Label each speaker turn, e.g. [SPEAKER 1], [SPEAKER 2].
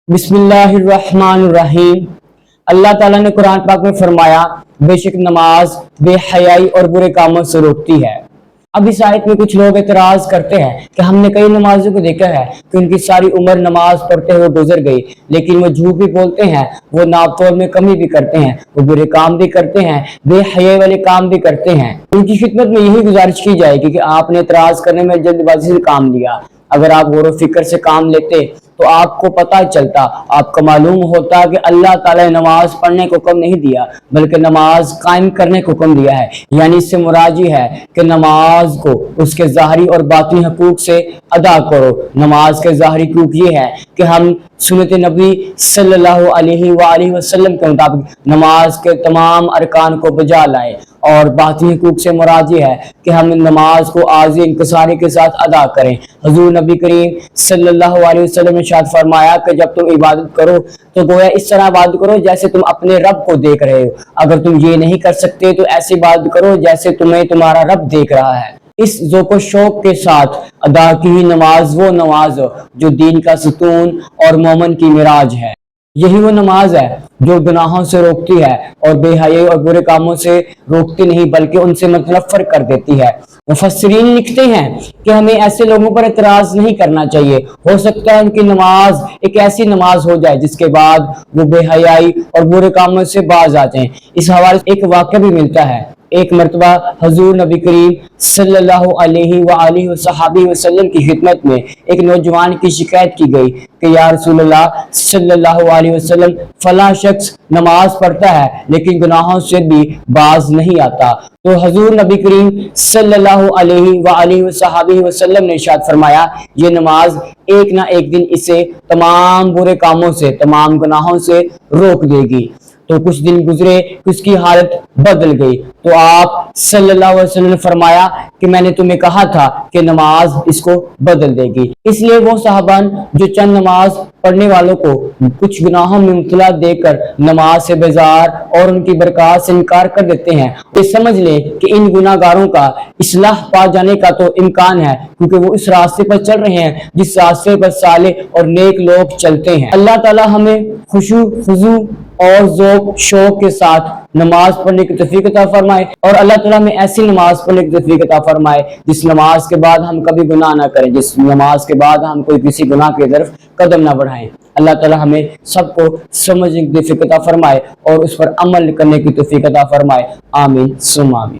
[SPEAKER 1] बिस्मिल्लाहिर्रहमानिर्रहीम। अल्लाह ताला ने कुरान पाक में फरमाया, बेशक नमाज बेहयाई और बुरे कामों से रोकती है। अब इस आयत में कुछ लोग एतराज करते हैं कि हमने कई नमाजों को देखा है कि उनकी सारी उम्र नमाज पढ़ते हुए गुजर गई, लेकिन वो झूठ भी बोलते हैं, वो नापतोल में कमी भी करते हैं, वो बुरे काम भी करते हैं, बेहयाई वाले काम भी करते हैं। उनकी खिदमत में यही गुजारिश की जाएगी कि आपने एतराज करने में जल्दबाजी से काम लिया। अगर आप गौर फिक्र से काम लेते तो आपको पता चलता, आपको मालूम होता कि अल्लाह ताला ने नमाज पढ़ने को हुक्म नहीं दिया बल्कि नमाज कायम करने को हुक्म दिया है। यानी इससे मुराद ये है कि नमाज को उसके ज़ाहरी और बातिनी हकूक से अदा करो। नमाज के ज़ाहरी हकूक ये है कि हम सुन्नत नबी सल्लल्लाहु अलैहि वसल्लम के मुताबिक नमाज के तमाम अरकान को बजा लाएं, और बातिनी हकूक से मुराद ये है कि हम नमाज को आज़ी इंकसारी के साथ अदा करें। हुज़ूर नबी करीम सल्लल्लाहु अलैहि वसल्लम ने इरशाद फरमाया कि जब तुम इबादत करो तो गोया इस तरह इबादत करो जैसे तुम अपने रब को देख रहे हो। अगर तुम ये नहीं कर सकते तो ऐसी इबादत करो जैसे तुम्हें तुम्हारा रब देख रहा है। इस ज़ौक़ व शौक़ के साथ अदा की हुई नमाज वो नमाज जो दीन का सुकून और मोमन की मिराज है। यही वो नमाज है जो गुनाहों से रोकती है और बेहयाई और बुरे कामों से रोकती नहीं बल्कि उनसे मुतनफ़्फ़र कर देती है। मुफस्सिरीन लिखते हैं कि हमें ऐसे लोगों पर एतराज़ नहीं करना चाहिए। हो सकता है उनकी नमाज एक ऐसी नमाज हो जाए जिसके बाद वो बेहयाई और बुरे कामों से बाज आ जाएं। इस हवाले से एक वाक़या भी मिलता है। एक मरतबा हुज़ूर नबी करीम सल्लल्लाहु अलैहि वसल्लम की खिदमत में एक नौजवान की शिकायत की गई कि या रसूलल्लाह सल्लल्लाहु अलैहि वसल्लम, फला शख्स नमाज पढ़ता है लेकिन गुनाहों से भी बाज नहीं आता। तो हुज़ूर नबी करीम सल्लल्लाहु अलैहि वसल्लम ने इरशाद फरमाया, ये नमाज एक ना एक दिन इसे तमाम बुरे कामों से, तमाम गुनाहों से रोक देगी। तो कुछ दिन गुजरे, उसकी हालत बदल गई। तो आप सल्लल्लाहु अलैहि वसल्लम ने फरमाया कि मैंने तुम्हें कहा था कि नमाज इसको बदल देगी। इसलिए वो साहबान जो चंद नमाज पढ़ने वालों को कुछ गुनाहों में मुब्तला देकर नमाज से बेजार और उनकी बरकत से इनकार कर देते हैं, ये समझ लें कि इन गुनाहगारों का इस्लाह पा जाने का तो इम्कान है, क्योंकि वो इस रास्ते पर चल रहे हैं जिस रास्ते पर साले और नेक लोग चलते हैं। अल्लाह ताला हमें खुशू खुजू और ज़ौक़ शौक़ के साथ नमाज पढ़ने की तौफीक अता फरमाए, और अल्लाह ताला में ऐसी नमाज पढ़ने की तौफीक अता फरमाए जिस नमाज के बाद हम कभी गुनाह ना करें, जिस नमाज के बाद हम कोई किसी गुनाह की तरफ कदम ना बढ़ाएं। अल्लाह ताला हमें सबको समझने की तौफीक अता फरमाए और उस पर अमल करने की तौफीक अता फरमाए। आमीन सुम्मा आमीन।